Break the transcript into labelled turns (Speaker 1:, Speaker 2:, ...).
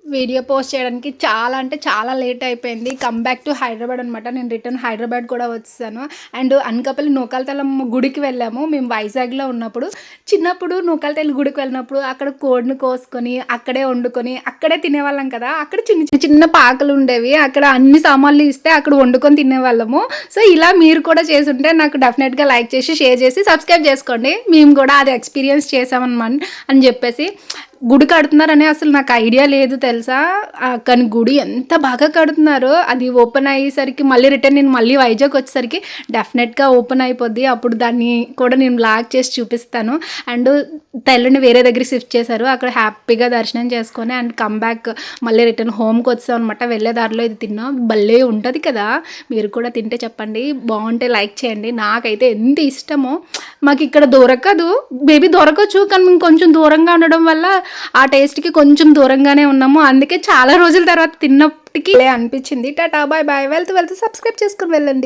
Speaker 1: Video post చేయడానికి చాలా అంటే చాలా లేట్ అయిపోయింది. కమ్ బ్యాక్ టు హైదరాబాద్ అనమాట. నేను రిటర్న్ హైదరాబాద్ కూడా వచ్చేసాను. అండ్ అనకాపల్లి నూకాలతల్లమ్మ గుడికి వెళ్ళాము. మేము వైజాగ్‌లో ఉన్నప్పుడు. చిన్నప్పుడు నూకాలతల్లి గుడికి వెళ్ళినప్పుడు అక్కడ కోడిని కోసుకొని, అక్కడే వండుకొని, అక్కడే తినేవాళ్ళం కదా! అక్కడ చిన్న చిన్న పాకలుండేవి. అక్కడ అన్ని సామాన్లు ఇస్తే అక్కడ వండుకొని తినేవాళ్ళము. సో, ఇలా మీరు కూడా చేసుంటే నాకు డెఫినెట్‌గా లైక్ చేసి, షేర్ చేసి, సబ్స్క్రైబ్ చేసుకోండి. మేము కూడా అది ఎక్స్‌పీరియన్స్ చేసామనమాట అని చెప్పేసి. గుడి కడుతున్నారని అసలు నాకు ఐడియా లేదు తెలుసా? కానీ గుడి ఎంత బాగా కడుతున్నారో, అది ఓపెన్ అయ్యేసరికి మళ్ళీ రిటర్న్ నేను మళ్ళీ వైజాగ్ వచ్చేసరికి డెఫినెట్‌గా ఓపెన్ అయిపోద్ది. అప్పుడు దాన్ని కూడా నేను వ్లాగ్ చేసి చూపిస్తాను. అండ్ తల్లిని వేరే దగ్గరికి షిఫ్ట్ చేశారు. అక్కడ హ్యాపీగా దర్శనం చేసుకొని అండ్ కమ్ బ్యాక్ మళ్ళీ రిటర్న్ హోమ్‌కి వచ్చామనమాట. వెళ్ళే దారిలో ఇది తిన్నాం. భలే ఉంటది కదా! మీరు కూడా తింటే చెప్పండి. బావుంటే లైక్ చేయండి. నాకైతే ఎంత ఇష్టమో. మాకిక్కడ దొరకదు. మేబీ దొరకచ్చు. కానీ మేము కొంచెం దూరంగా ఉండడం వల్ల ఆ టేస్ట్‌కి కొంచెం దూరంగానే ఉన్నాము. అందుకే చాలా రోజుల తర్వాత తిన్నప్పటికి భలే అనిపించింది. టాటా! Bye bye. వెళ్తూ వెళ్తూ సబ్స్క్రైబ్ చేసుకొని వెళ్ళండి.